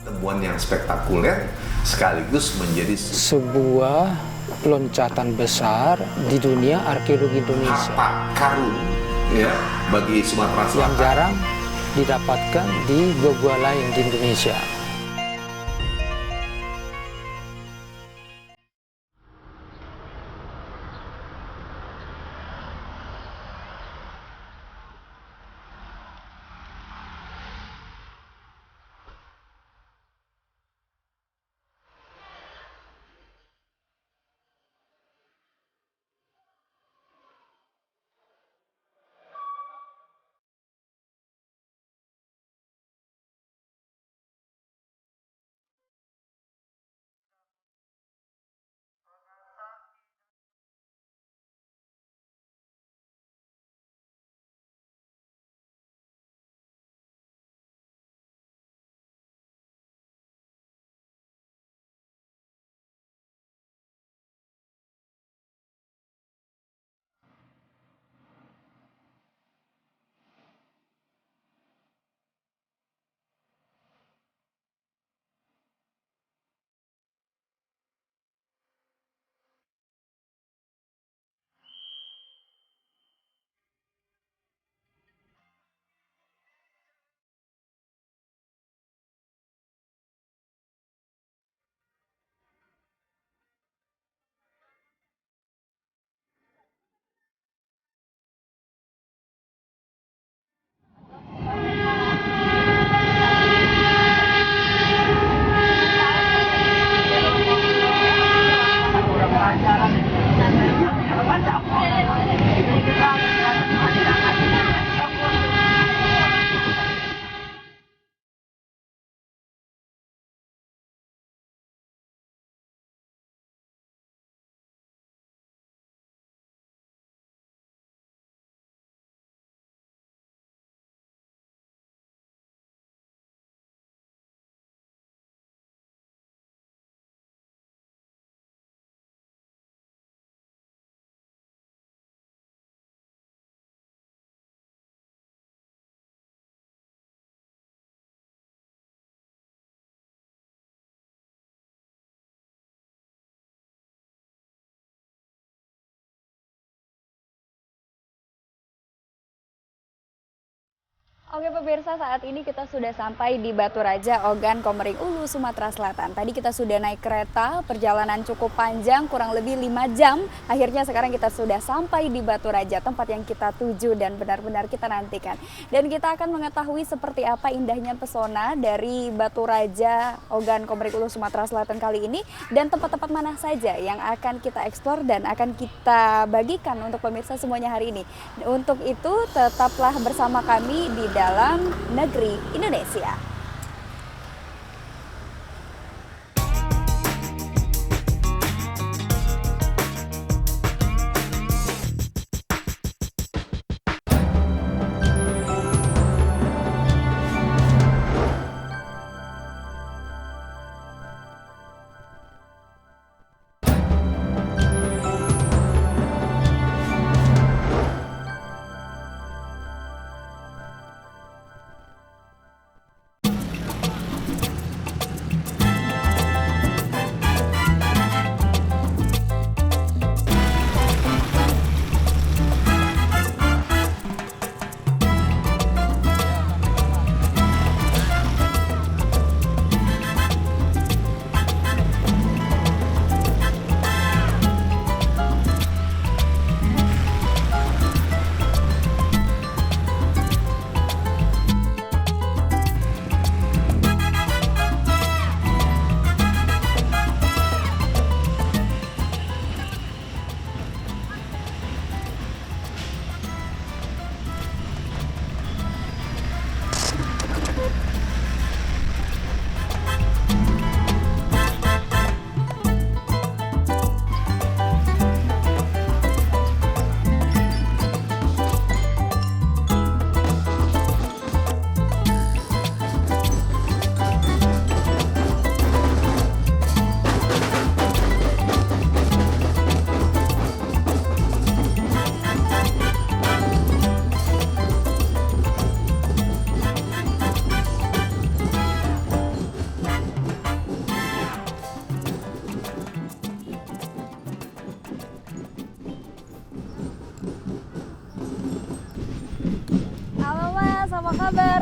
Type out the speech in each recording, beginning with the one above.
Temuan yang spektakuler sekaligus menjadi sebuah loncatan besar di dunia arkeologi Indonesia harta karun ya bagi Sumatera Selatan yang jarang didapatkan di gua-gua lain di Indonesia. Oke pemirsa, saat ini kita sudah sampai di Batu Raja, Ogan Komering Ulu, Sumatera Selatan. Tadi kita sudah naik kereta, perjalanan cukup panjang, kurang lebih 5 jam. Akhirnya sekarang kita sudah sampai di Batu Raja, tempat yang kita tuju dan benar-benar kita nantikan. Dan kita akan mengetahui seperti apa indahnya pesona dari Batu Raja, Ogan Komering Ulu, Sumatera Selatan kali ini. Dan tempat-tempat mana saja yang akan kita eksplor dan akan kita bagikan untuk pemirsa semuanya hari ini. Untuk itu tetaplah bersama kami di dalam negeri Indonesia.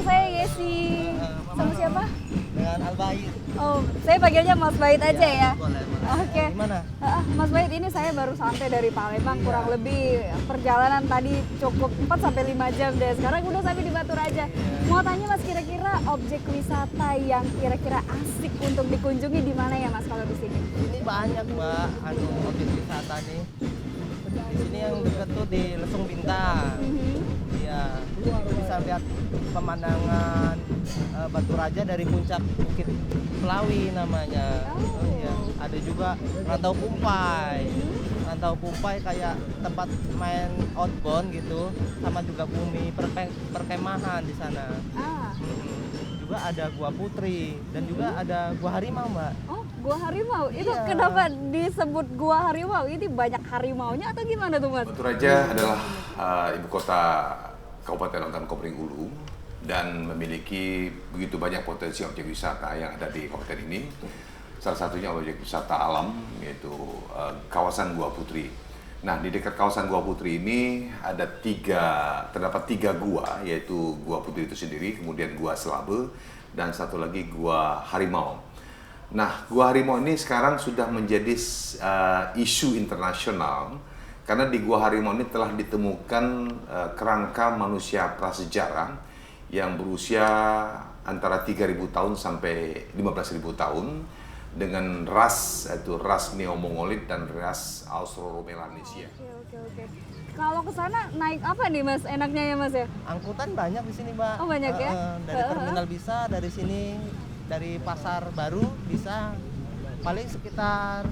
saya Yesi. Sama siapa? Dengan Albaid. Oh, saya panggilnya Mas Bait aja ya. Boleh. Oke. Gimana? Mas Bait, ini saya baru sampai dari Palembang, kurang lebih perjalanan tadi cukup 4 sampai 5 jam deh. Sekarang udah sampai di Batu Raja. Mau tanya Mas, kira-kira objek wisata yang kira-kira asik untuk dikunjungi di mana ya Mas kalau di sini? Ini banyak Mbak, objek wisata nih. Di sini yang dekat tuh di Lesung Bintang. Iya, bisa lihat pemandangan Batu Raja dari puncak Bukit Pelawi namanya. Oh. Iya, ada juga Rantau Pumpai. Rantau Pumpai kayak tempat main outbound gitu, sama juga bumi perkemahan di sana. Ah. Juga ada Gua Putri dan juga ada Gua Harimau, Mbak. Oh, Gua Harimau. Itu Iya. kenapa disebut Gua Harimau? Ini banyak harimaunya atau gimana tuh Mas? Batu Raja adalah ibu kota Kabupaten Lantan Komering Ulu dan memiliki begitu banyak potensi objek wisata yang ada di kabupaten ini. Salah satunya objek wisata alam, yaitu kawasan Gua Putri. Nah, di dekat kawasan Gua Putri ini terdapat tiga gua, yaitu Gua Putri itu sendiri, kemudian Gua Selabe, dan satu lagi Gua Harimau. Nah, Gua Harimau ini sekarang sudah menjadi isu internasional karena di Gua Harimau ini telah ditemukan kerangka manusia prasejarah yang berusia antara 3.000 tahun sampai 15.000 tahun dengan ras, yaitu ras Neo-Mongolid dan ras Austro-Melanesia. Oke. Kalau ke sana naik apa nih Mas? Enaknya ya Mas ya? Angkutan banyak di sini, Mbak. Oh, banyak ya? Dari terminal bisa, dari sini, dari pasar baru bisa. Paling sekitar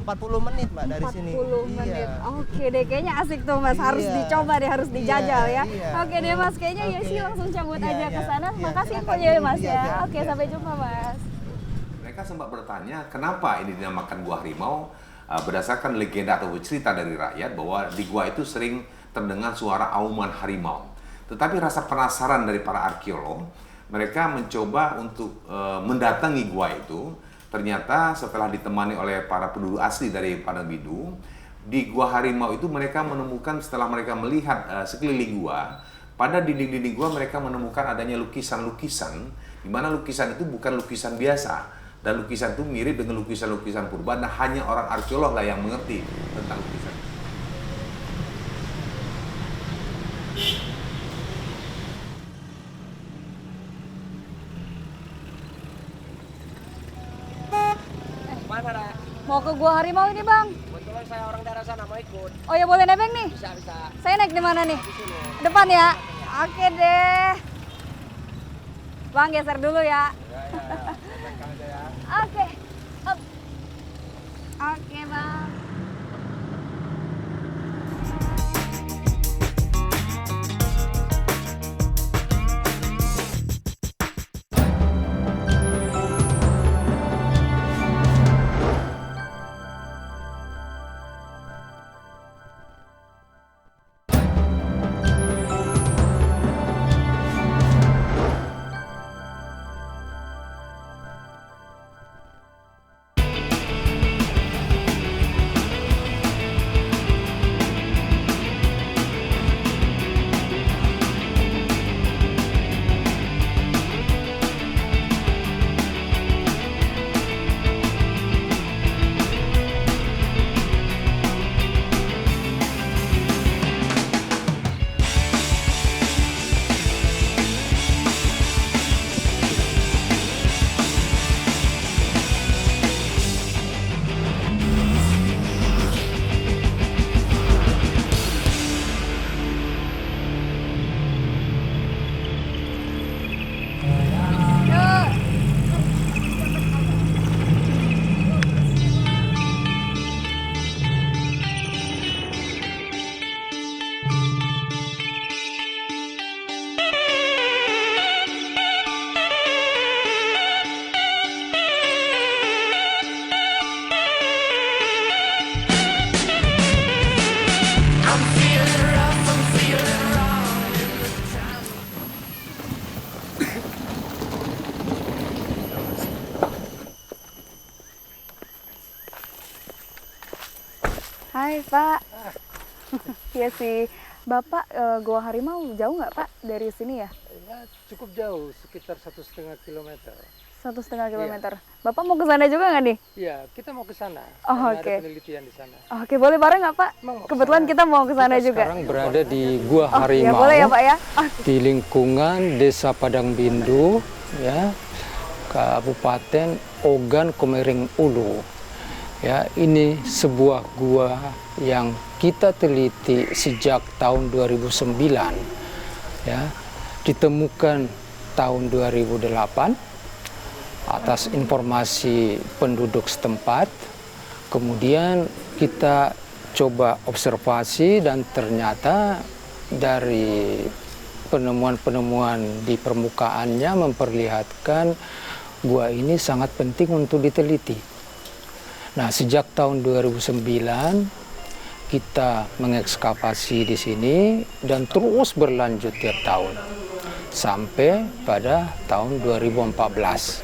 40 menit, Mbak, dari sini. 40 menit. Iya. Oke deh, kayaknya asik tuh Mas. Harus Iya. dicoba deh, harus dijajal ya. Iya. Oke deh Mas, kayaknya Oke. Yesi langsung cabut Iya, aja ke iya. sana. Iya, Makasih silakan. infonya ya Mas Iya, ya. iya, Oke, iya. sampai jumpa Mas. Mereka sempat bertanya kenapa ini dinamakan Gua Harimau, berdasarkan legenda atau cerita dari rakyat bahwa di gua itu sering terdengar suara auman harimau. Tetapi rasa penasaran dari para arkeolog, mereka mencoba untuk mendatangi gua itu. Ternyata setelah ditemani oleh para penduduk asli dari Padang Bidu, di Gua Harimau itu mereka menemukan, setelah mereka melihat sekeliling gua, pada dinding-dinding gua mereka menemukan adanya lukisan-lukisan, di mana lukisan itu bukan lukisan biasa, dan lukisan itu mirip dengan lukisan-lukisan purba. Nah, hanya orang arkeolog lah yang mengerti tentang lukisan. Mana, Ra? Mau ke Gua Harimau ini Bang. Kebetulan saya orang daerah sana mau ikut. Oh ya, boleh nebeng nih? Bisa. Saya naik di mana nih? Depan ya? Oke deh. Bang, geser dulu ya. Oke. Up. Oke, Bang. Hai Pak. Ya sih, Bapak Gua Harimau jauh nggak Pak dari sini ya? Ya, cukup jauh, sekitar 1,5 kilometer. 1,5 kilometer. Bapak mau ke sana juga nggak nih? Iya, kita mau ke sana. Oh, karena oke. ada penelitian di sana. Oke, boleh bareng nggak Pak? Emang mau ke Kebetulan sana? kita mau ke sana Kita juga. sekarang berada di Gua Oh, Harimau. ya boleh ya Pak ya. Di lingkungan Desa Padang Bindu, ya, Kabupaten Ogan Komering Ulu. Ya, ini sebuah gua yang kita teliti sejak tahun 2009. Ya, ditemukan tahun 2008 atas informasi penduduk setempat. Kemudian kita coba observasi dan ternyata dari penemuan-penemuan di permukaannya memperlihatkan gua ini sangat penting untuk diteliti. Nah, sejak tahun 2009 kita mengekskavasi di sini dan terus berlanjut tiap tahun sampai pada tahun 2014.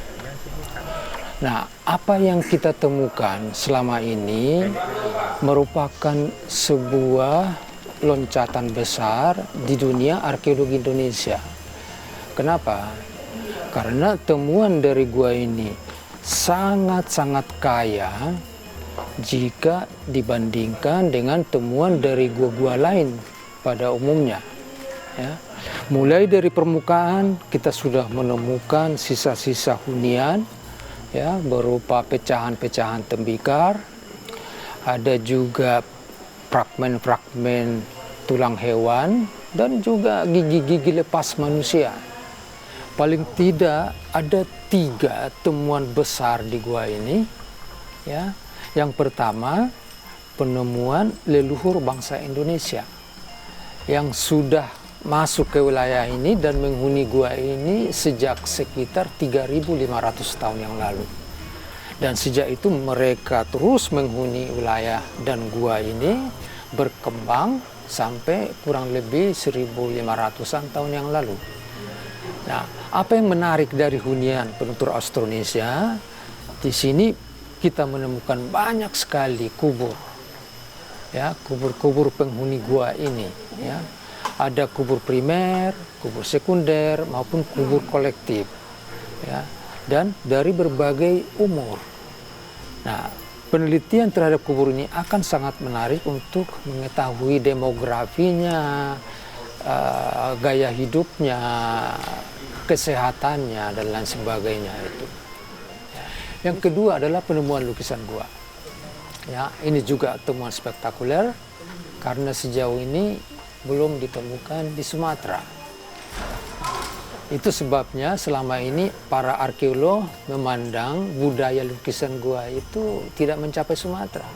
Nah, apa yang kita temukan selama ini merupakan sebuah loncatan besar di dunia arkeologi Indonesia. Kenapa? Karena temuan dari gua ini sangat-sangat kaya jika dibandingkan dengan temuan dari gua-gua lain pada umumnya. Ya. Mulai dari permukaan kita sudah menemukan sisa-sisa hunian, ya, berupa pecahan-pecahan tembikar, ada juga fragmen-fragmen tulang hewan dan juga gigi-gigi lepas manusia. Paling tidak ada 3 temuan besar di gua ini. Ya, yang pertama penemuan leluhur bangsa Indonesia yang sudah masuk ke wilayah ini dan menghuni gua ini sejak sekitar 3.500 tahun yang lalu. Dan sejak itu mereka terus menghuni wilayah dan gua ini berkembang sampai kurang lebih 1.500-an tahun yang lalu. Nah, apa yang menarik dari hunian penutur Austronesia, di sini kita menemukan banyak sekali kubur. Ya, kubur-kubur penghuni gua ini, ya. Ada kubur primer, kubur sekunder, maupun kubur kolektif, ya, dan dari berbagai umur. Nah, penelitian terhadap kubur ini akan sangat menarik untuk mengetahui demografinya, gaya hidupnya, kesehatannya, dan lain sebagainya itu. Yang kedua adalah penemuan lukisan gua. Ya, ini juga temuan spektakuler karena sejauh ini belum ditemukan di Sumatera. Itu sebabnya selama ini para arkeolog memandang budaya lukisan gua itu tidak mencapai Sumatera.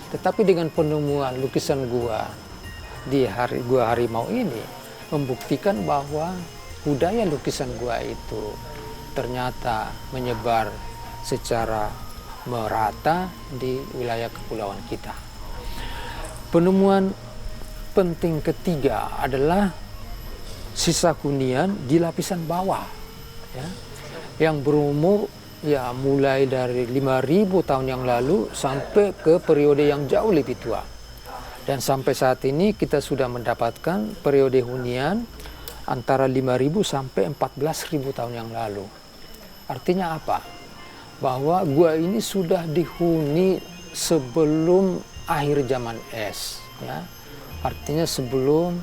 Tetapi dengan penemuan lukisan gua di Gua Harimau ini membuktikan bahwa budaya lukisan gua itu ternyata menyebar secara merata di wilayah kepulauan kita. Penemuan penting ketiga adalah sisa hunian di lapisan bawah, ya, yang berumur ya mulai dari 5.000 tahun yang lalu sampai ke periode yang jauh lebih tua. Dan sampai saat ini kita sudah mendapatkan periode hunian antara 5.000 sampai 14.000 tahun yang lalu. Artinya apa? Bahwa gua ini sudah dihuni sebelum akhir zaman es, ya. Artinya sebelum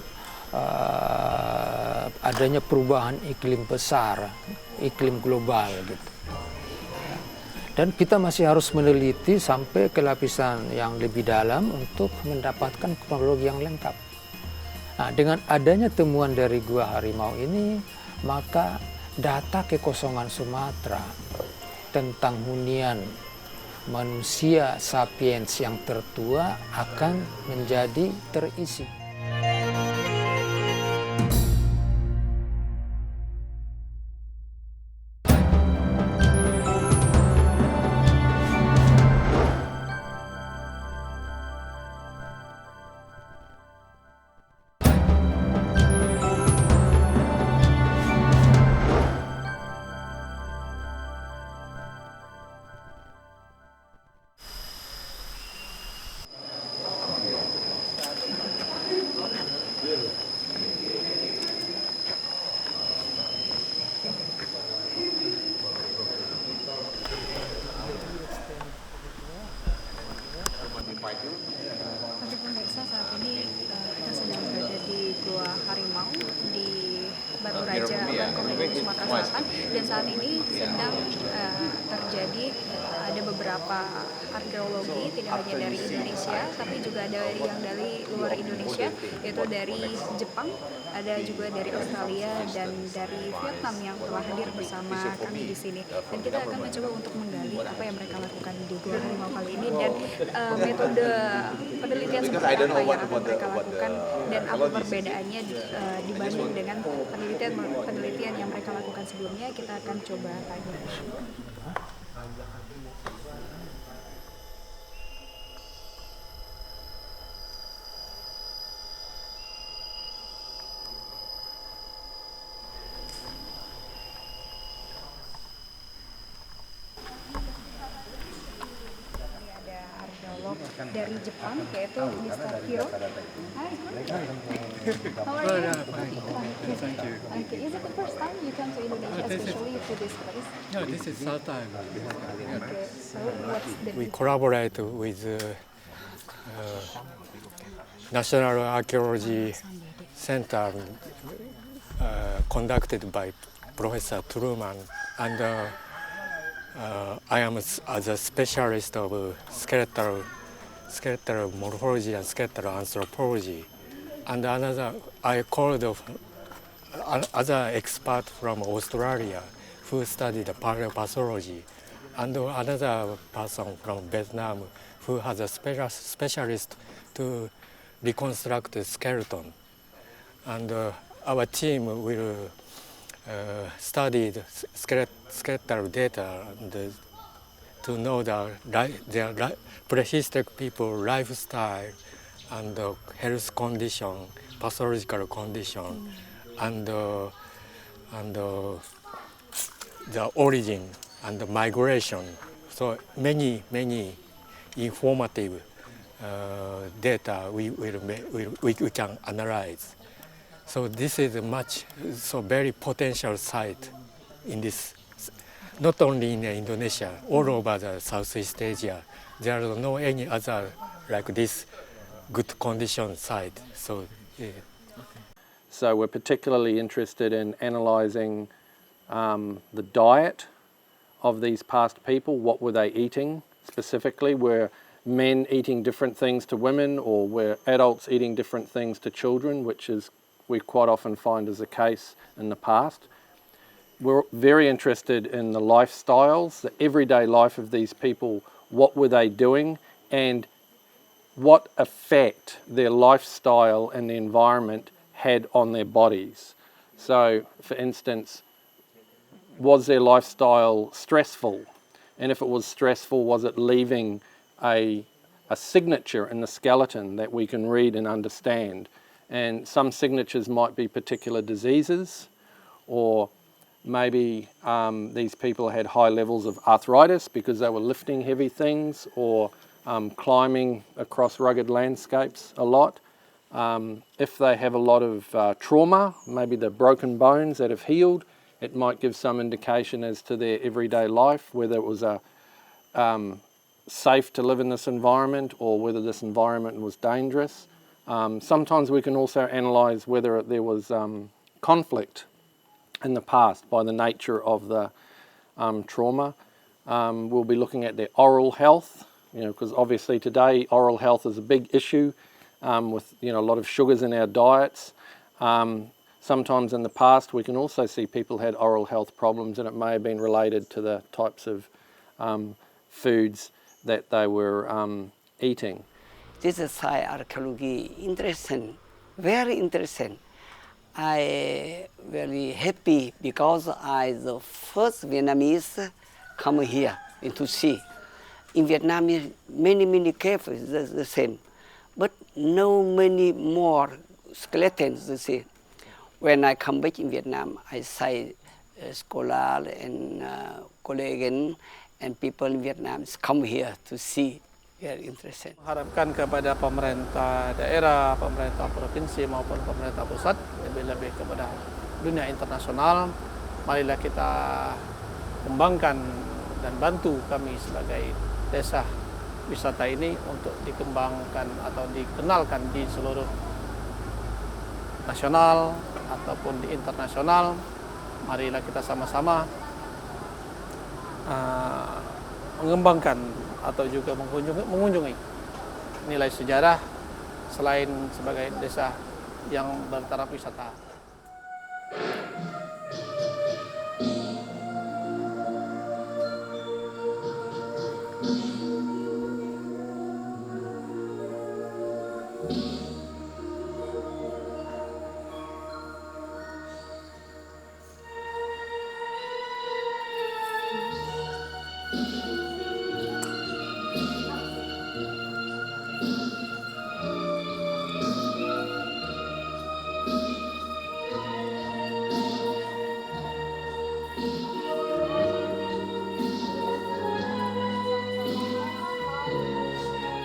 adanya perubahan iklim besar, iklim global gitu. Dan kita masih harus meneliti sampai ke lapisan yang lebih dalam untuk mendapatkan kronologi yang lengkap. Nah, dengan adanya temuan dari Gua Harimau ini, maka data kekosongan Sumatera tentang hunian manusia sapiens yang tertua akan menjadi terisi. dan saat ini sedang terjadi ada beberapa arkeologi, tidak hanya dari Indonesia tapi juga ada yang dari luar Indonesia, yaitu dari Jepang, ada juga dari Australia dan dari Vietnam yang telah hadir bersama kami di sini, dan kita akan mencoba untuk menggali apa yang mereka lakukan di Gua Harimau kali ini dan metode penelitian seperti apa yang akan mereka lakukan dan apa perbedaannya dibanding dengan penelitian yang mereka lakukan sebelumnya. Kita akan coba tanya. Dari Jepang, yaitu Mr. Hiro. Hi. How are you? Thank you. Okay. Is it the first time you come to Indonesia, especially to this place? No, this is third time. Okay. So what's the We collaborate with National Archaeology Center conducted by Professor Truman, and I am as a specialist of skeletal morphology and skeletal anthropology, and I called other expert from Australia who studied paleopathology, and another person from Vietnam who has a specialist to reconstruct the skeleton, and our team will study the skeletal data and to know their prehistoric people lifestyle and health condition, pathological condition, and the origin and the migration. So many informative data we can analyze. So this is very potential site in this, not only in Indonesia, all over the Southeast Asia. There are no any other like this good condition site. So, yeah. So we're particularly interested in analysing the diet of these past people. What were they eating specifically? Were men eating different things to women, or were adults eating different things to children, which is we quite often find as a case in the past. We're very interested in the lifestyles, the everyday life of these people. What were they doing, and what effect their lifestyle and the environment had on their bodies. So, for instance, was their lifestyle stressful? And if it was stressful, was it leaving a signature in the skeleton that we can read and understand? And some signatures might be particular diseases, or maybe these people had high levels of arthritis because they were lifting heavy things, or climbing across rugged landscapes a lot. If they have a lot of trauma, maybe the broken bones that have healed, it might give some indication as to their everyday life, whether it was safe to live in this environment or whether this environment was dangerous. Sometimes we can also analyse whether there was conflict in the past by the nature of the trauma. We'll be looking at their oral health, because obviously today oral health is a big issue with a lot of sugars in our diets. Sometimes in the past we can also see people had oral health problems, and it may have been related to the types of foods that they were eating. This is Thai archaeology interesting, very interesting. I very happy because I the first Vietnamese come here to see. In Vietnam, many caves is the same, but no many more skeletons to see. When I come back in Vietnam, I say scholar and colleagues and people in Vietnam come here to see. Very interesting. Harapkan kepada pemerintah daerah, pemerintah provinsi maupun pemerintah pusat, lebih-lebih kepada dunia internasional, marilah kita kembangkan dan bantu kami sebagai desa wisata ini untuk dikembangkan atau dikenalkan di seluruh nasional ataupun di internasional. Marilah kita sama-sama mengembangkan atau juga mengunjungi nilai sejarah selain sebagai desa yang bertaraf wisata.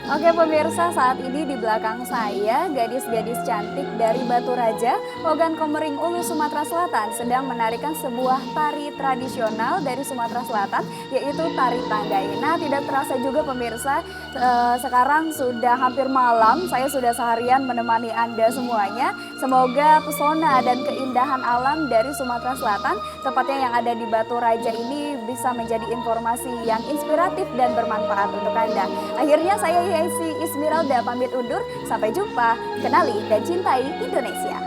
Oke pemirsa, saat ini di belakang saya gadis-gadis cantik dari Batu Raja, Ogan Komering Ulu, Sumatera Selatan sedang menarikan sebuah tari tradisional dari Sumatera Selatan, yaitu tari tanggai. Nah, tidak terasa juga pemirsa, sekarang sudah hampir malam, saya sudah seharian menemani Anda semuanya. Semoga pesona dan keindahan alam dari Sumatera Selatan, tepatnya yang ada di Batu Raja ini, bisa menjadi informasi yang inspiratif dan bermanfaat untuk Anda. Akhirnya saya Ismiralda pamit undur, sampai jumpa, kenali dan cintai Indonesia.